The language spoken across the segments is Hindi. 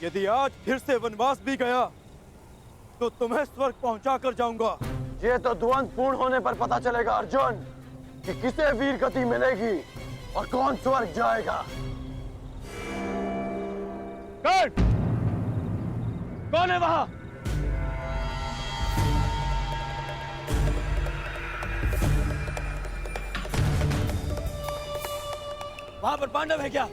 यदि आज फिर से वनवास भी गया तो तुम्हें स्वर्ग पहुंचा कर जाऊंगा। ये तो द्वंद पूर्ण होने पर पता चलेगा अर्जुन कि किसे वीर गति मिलेगी और कौन स्वर्ग जाएगा। कौन है वहां? वहां पर पांडव है क्या?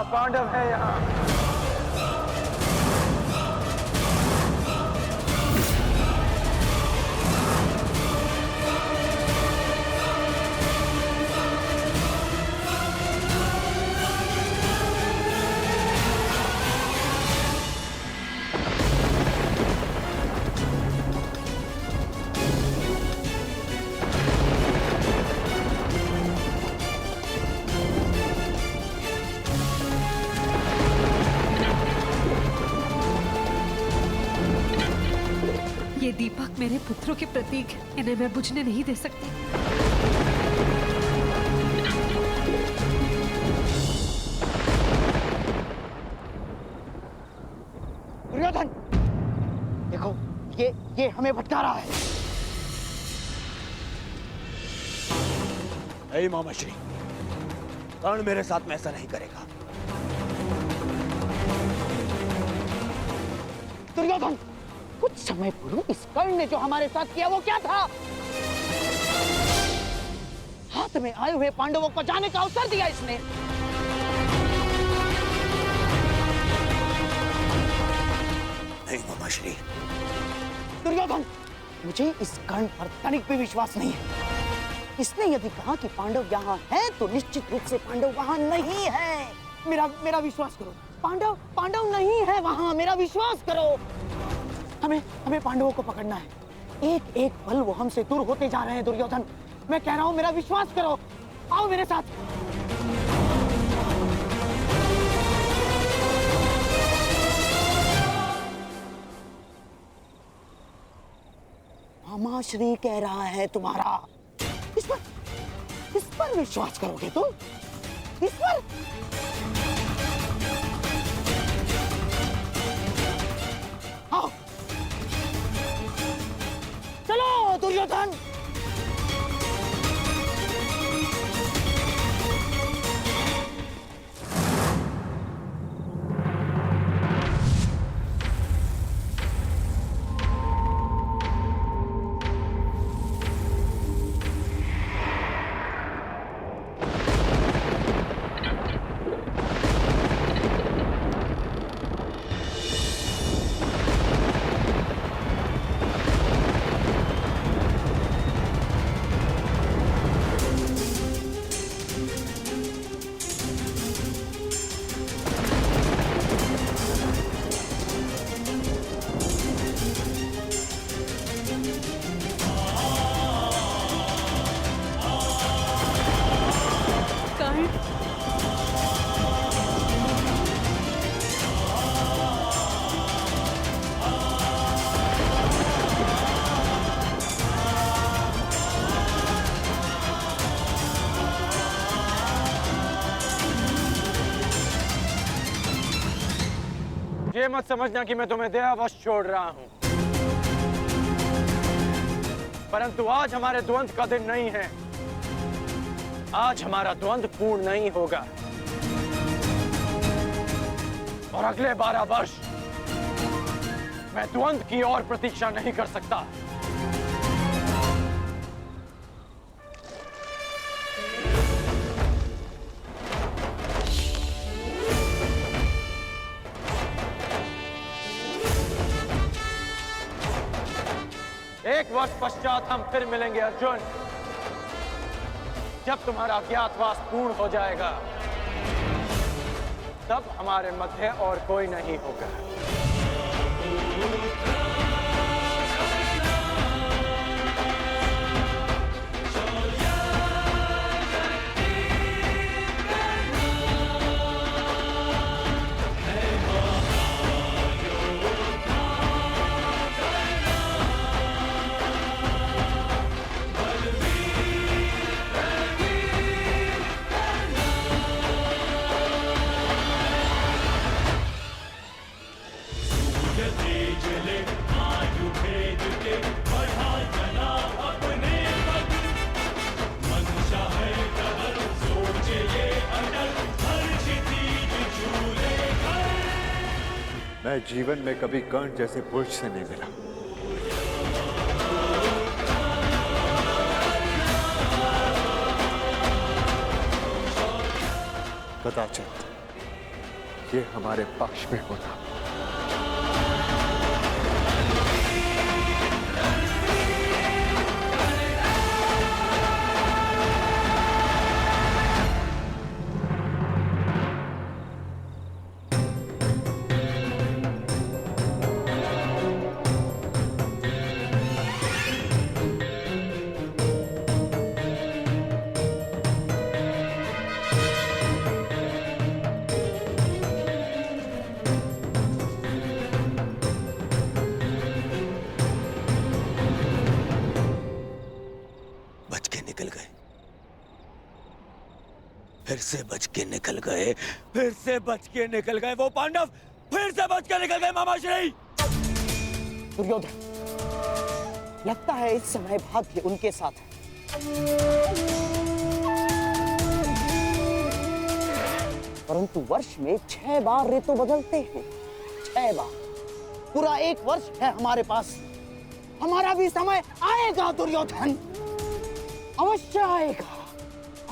पांडव है यहाँ। ये दीपक मेरे पुत्रों के प्रतीक हैं, इन्हें मैं बुझने नहीं दे सकती। दुर्योधन, देखो ये हमें भटका रहा है। नहीं मामाश्री, कर्ण मेरे साथ में ऐसा नहीं करेगा। दुर्योधन, कुछ समय पूर्व इस कर्ण ने जो हमारे साथ किया वो क्या था? हाथ में आए हुए पांडवों को जाने का अवसर दिया इसने। नहीं मामाश्री। दुर्योधन, मुझे इस कर्ण पर तनिक भी विश्वास नहीं है। इसने यदि कहा कि पांडव यहाँ हैं, तो निश्चित रूप से पांडव वहाँ नहीं है। मेरा विश्वास करो, पांडव नहीं है वहाँ, मेरा विश्वास करो। हमें पांडवों को पकड़ना है। एक एक पल वो हमसे दूर होते जा रहे हैं। दुर्योधन, मैं कह रहा हूँ, मेरा विश्वास करो, आओ मेरे साथ। मामाश्री कह रहा है तुम्हारा, इस पर विश्वास करोगे तुम? इस पर? आओ, चलो दुर्योधन। ये मत समझना कि मैं तुम्हें दयावश छोड़ रहा हूं, परंतु आज हमारे द्वंद का दिन नहीं है। आज हमारा द्वंद पूर्ण नहीं होगा और अगले 12 वर्ष मैं द्वंद की और प्रतीक्षा नहीं कर सकता। एक वर्ष पश्चात हम फिर मिलेंगे अर्जुन, जब तुम्हारा अज्ञातवास पूर्ण हो जाएगा। तब हमारे मध्य और कोई नहीं होगा। मैं जीवन में कभी कर्ण जैसे पुरुष से नहीं मिला। कदाचित ये हमारे पक्ष में होता। फिर से बच के निकल गए, फिर से बच के निकल गए वो पांडव, फिर से बच के निकल गए मामाश्री। दुर्योधन, लगता है इस समय भाग्य उनके साथ है। परंतु वर्ष में 6 बार ऋतु बदलते हैं। 6 बार, पूरा 1 वर्ष है हमारे पास। हमारा भी समय आएगा दुर्योधन, अवश्य आएगा,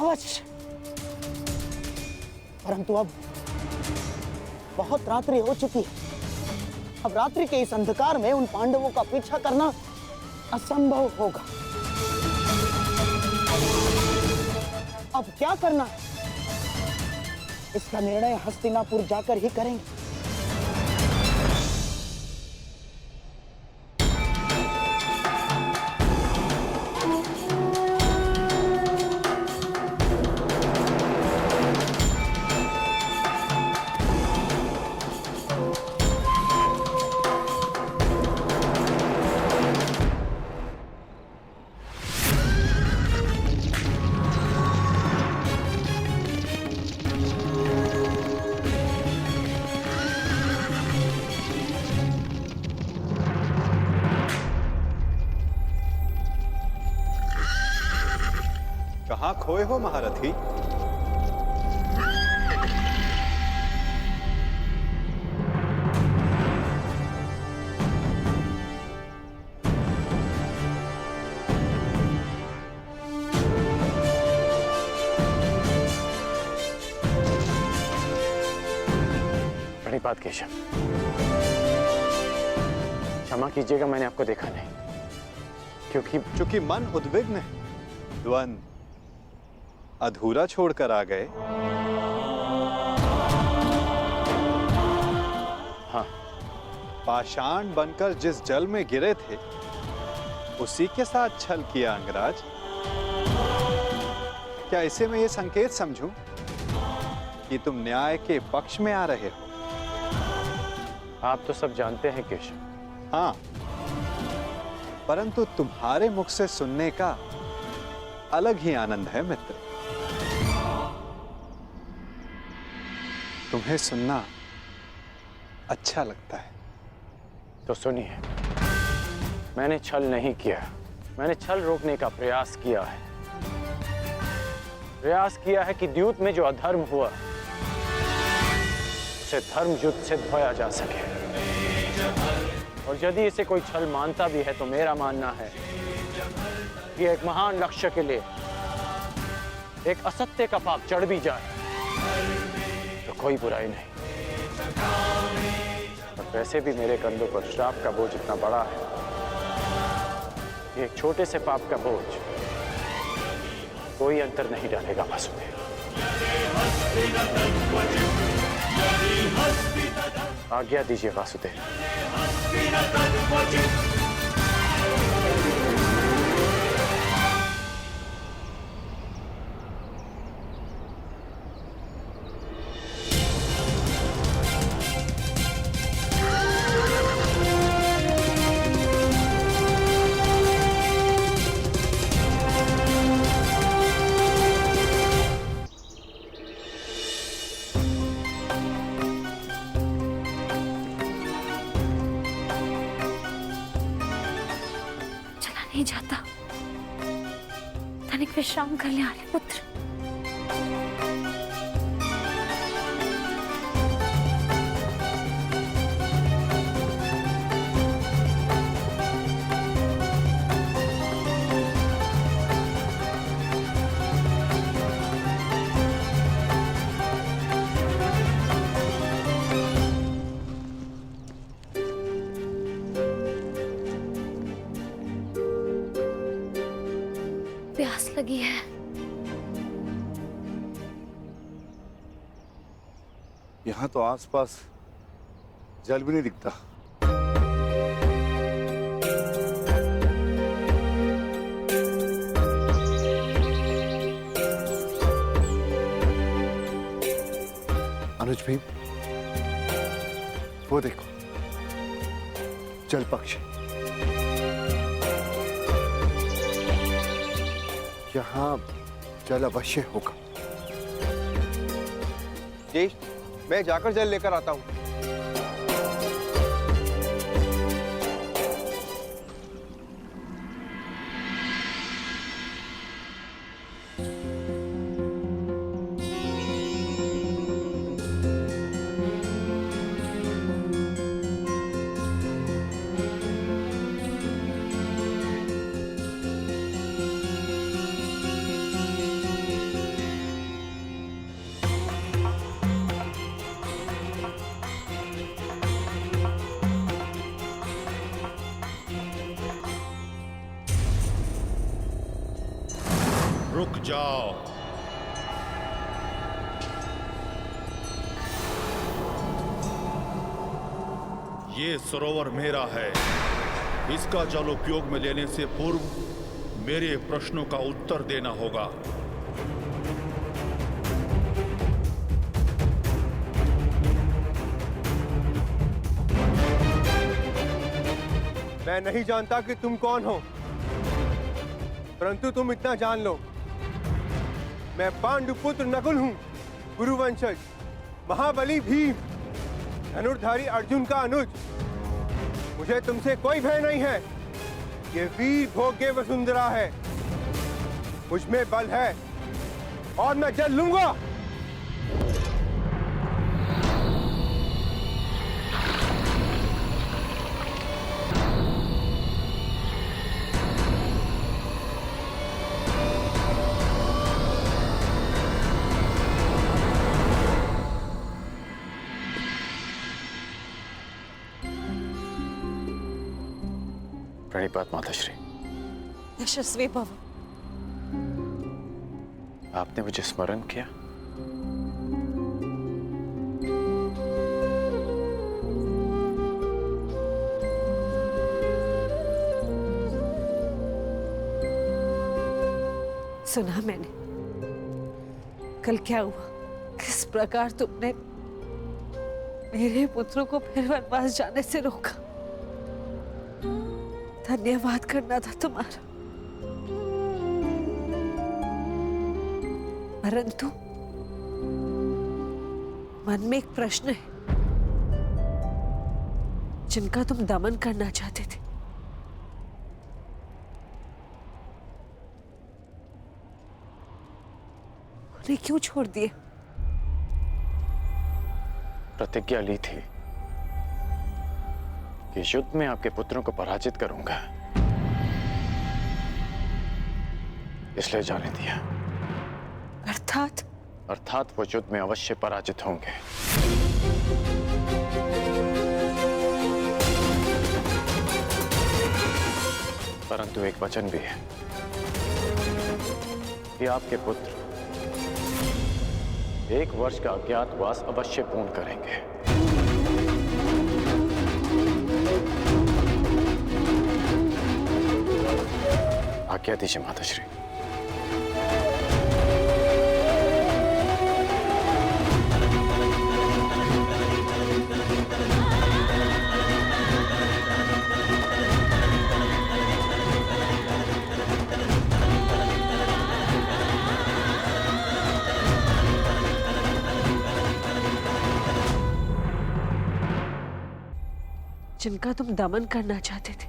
अवश्य। परंतु अब बहुत रात्रि हो चुकी है। अब रात्रि के इस अंधकार में उन पांडवों का पीछा करना असंभव होगा। अब क्या करना है, इसका निर्णय हस्तिनापुर जाकर ही करेंगे। कहां खोए हो महारथी? प्रणिपात केशव, क्षमा कीजिएगा, मैंने आपको देखा नहीं। क्योंकि मन उद्विग्न है, द्वंद अधूरा छोड़कर आ गए। हाँ, पाषाण बनकर जिस जल में गिरे थे उसी के साथ छल किया अंगराज। क्या इसे मैं ये संकेत समझूं कि तुम न्याय के पक्ष में आ रहे हो? आप तो सब जानते हैं केशव। हाँ, परंतु तुम्हारे मुख से सुनने का अलग ही आनंद है मित्र। तुम्हें सुनना अच्छा लगता है। तो सुनिए, मैंने छल नहीं किया, मैंने छल रोकने का प्रयास किया है। प्रयास किया है कि द्यूत में जो अधर्म हुआ उसे धर्म युद्ध से धोया जा सके। और यदि इसे कोई छल मानता भी है तो मेरा मानना है कि एक महान लक्ष्य के लिए एक असत्य का पाप चढ़ भी जाए तो कोई बुराई नहीं। और वैसे भी मेरे कंधों पर श्राप का बोझ इतना बड़ा है कि एक छोटे से पाप का बोझ कोई अंतर नहीं डालेगा वासुदेव। आज्ञा दीजिए वासुदेव। नहीं जाता। तनिक विश्राम कर ले आर्य पुत्र। प्यास लगी है। यहाँ तो आसपास जल भी नहीं दिखता। अनुज भाई, वो देखो, जल पक्षी। यहाँ जल अवश्य होगा। जी, मैं जाकर जल लेकर आता हूँ। रुक जाओ। ये सरोवर मेरा है। इसका जल उपयोग में लेने से पूर्व मेरे प्रश्नों का उत्तर देना होगा। मैं नहीं जानता कि तुम कौन हो, परंतु तुम इतना जान लो, मैं पांडुपुत्र नकुल हूं, गुरुवंशज, महाबली भीम, धनुर्धारी अर्जुन का अनुज। मुझे तुमसे कोई भय नहीं है। ये वीर भोग्य वसुंधरा है, मुझमें बल है और मैं जल लूंगा। प्रणिपात माताश्री। यशस्वी भव। आपने मुझे स्मरण किया। सुना मैंने कल क्या हुआ, किस प्रकार तुमने मेरे पुत्रों को फिर वनवास जाने से रोका। धन्यवाद करना था तुम्हारा, परंतु मन में एक प्रश्न है जिनका तुम दमन करना चाहते थे। उन्हें क्यों छोड़ दिए? प्रतिज्ञा ली थी कि युद्ध में आपके पुत्रों को पराजित करूंगा, इसलिए जाने दिया। अर्थात वो युद्ध में अवश्य पराजित होंगे। परंतु एक वचन भी है कि आपके पुत्र 1 वर्ष का अज्ञातवास अवश्य पूर्ण करेंगे। आज्ञा दीजिए माताश्री। जिनका तुम दमन करना चाहते थे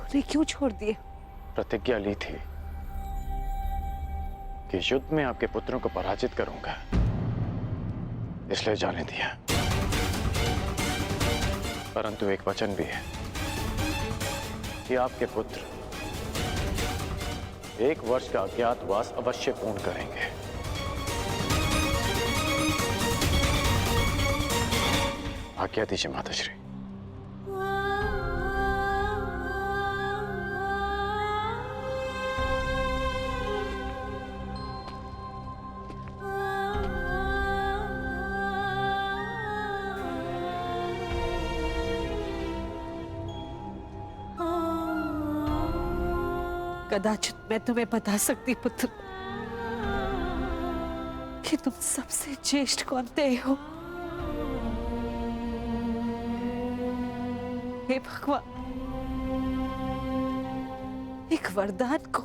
उन्हें क्यों छोड़ दिए? प्रतिज्ञा ली थी कि युद्ध में आपके पुत्रों को पराजित करूंगा, इसलिए जाने दिया। परंतु एक वचन भी है कि आपके पुत्र 1 वर्ष का अज्ञातवास अवश्य पूर्ण करेंगे। आज्ञा दीजिए माताश्री। कदाचित मैं तुम्हें बता सकती पुत्र कि तुम सबसे ज्येष्ठ कौनते हो। हे भगवान, एक वरदान को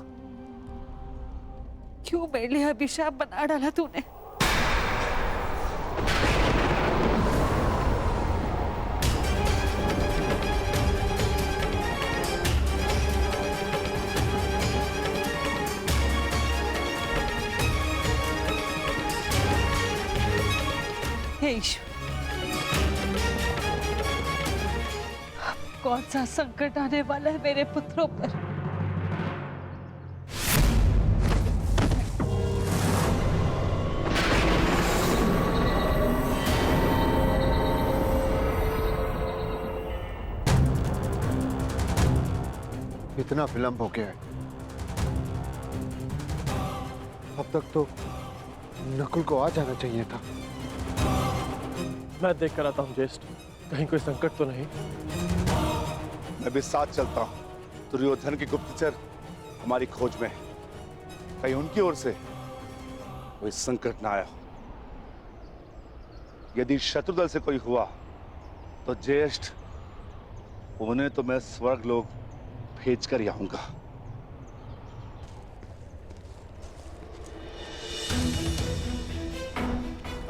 क्यों मेरे लिए अभिशाप बना डाला तूने? हे ईश्वर, कौन सा संकट आने वाला है मेरे पुत्रों पर? इतना विलंब हो गया है। अब तक तो नकुल को आ जाना चाहिए था। मैं देख कर आता हूँ ज्येष्ठ, कहीं कोई संकट तो नहीं। मैं भी साथ चलता हूँ। दुर्योधन की गुप्तचर हमारी खोज में है, कहीं उनकी ओर से कोई संकट ना आया हो। यदि शत्रुदल से कोई हुआ तो ज्येष्ठ उन्हें तो मैं स्वर्ग लोक भेज कर ही आऊंगा।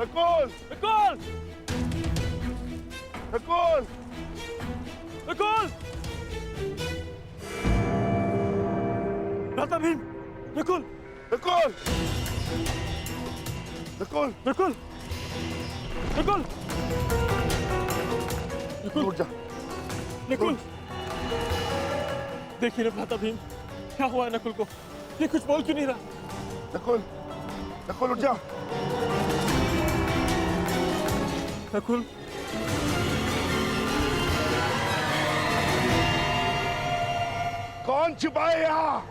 नकुल! नकुल! नकुल! नकुल! भ्राता भीम! नकुल! नकुल! नकुल! नकुल! नकुल! उठ जा। नकुल! देखिए ना भ्राता भीम, क्या हुआ है नकुल को? ये कुछ बोल क्यों नहीं रहा? नकुल! नकुल उठ जा। नकुल! कौन छिपाए यहाँ?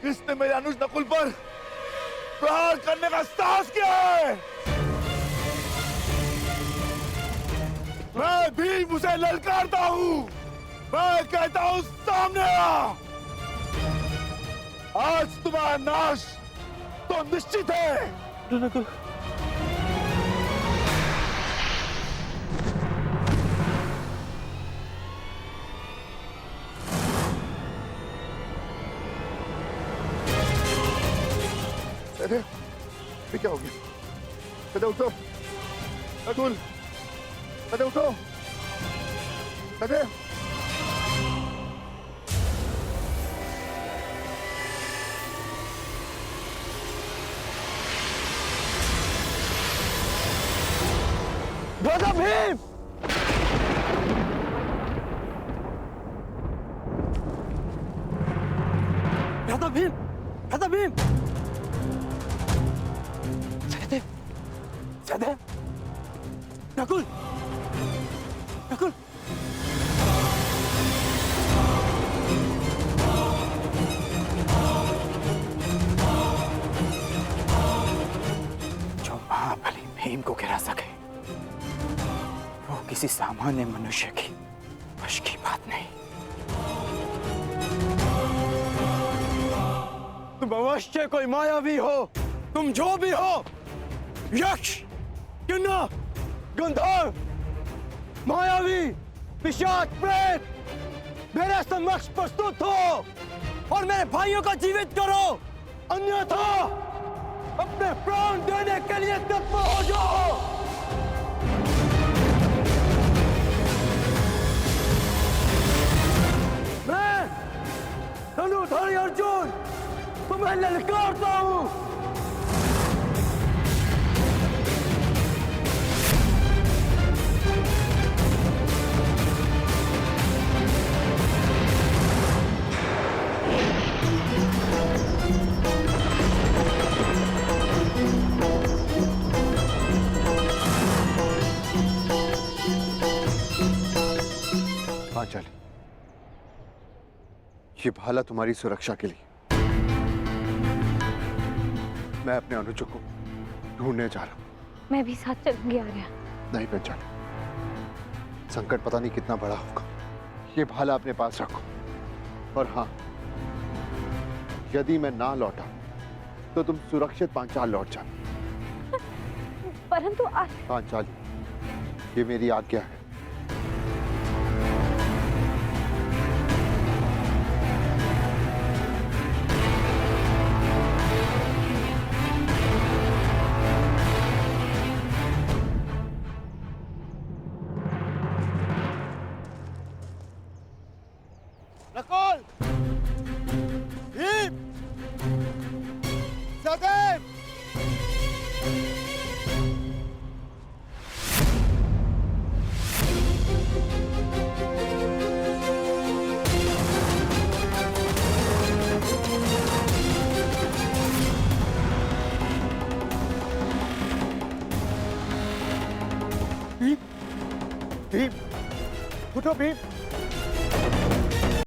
किसने मेरे अनुज नकुल पर प्रहार करने का साहस किया है? मैं भीम उसे ललकारता हूँ। मैं कहता हूँ सामने आ। आज तुम्हारा नाश तो निश्चित है। नकुल! ये क्या हो गया? कदे उठो। नकुल, कदे उठो। कदे। भ्राता भीम! भ्राता भीम! भ्राता भीम! सहदेव! सहदेव! नकुल! नकुल! जो महाबली भीम को गिरा सके वो किसी सामान्य मनुष्य की वश की बात नहीं। तुम अवश्य कोई मायावी हो। तुम जो भी हो, यक्ष, किन्नर, गंधर्व, मायावी, पिशाच, प्रेत, मेरे समक्ष प्रस्तुत हो और मेरे भाइयों को जीवित करो, अन्यथा अपने प्राण देने के लिए तत्पर हो जाओ। मैं धनुधारी अर्जुन तुम्हें ललकारता हूं। पांचाली, ये भाला तुम्हारी सुरक्षा के लिए। मैं अपने अनुजों को ढूंढने जा रहा हूं। मैं भी साथ चलूंगी आर्या। नहीं पांचाली, संकट पता नहीं कितना बड़ा होगा। ये भाला अपने पास रखो। और हाँ, यदि मैं ना लौटा तो तुम सुरक्षित पांचाल लौट जाना। परंतु पांचाली, ये मेरी आज्ञा है। नकुल, भीम, सहदेव, भीम, भीम, उठो भीम।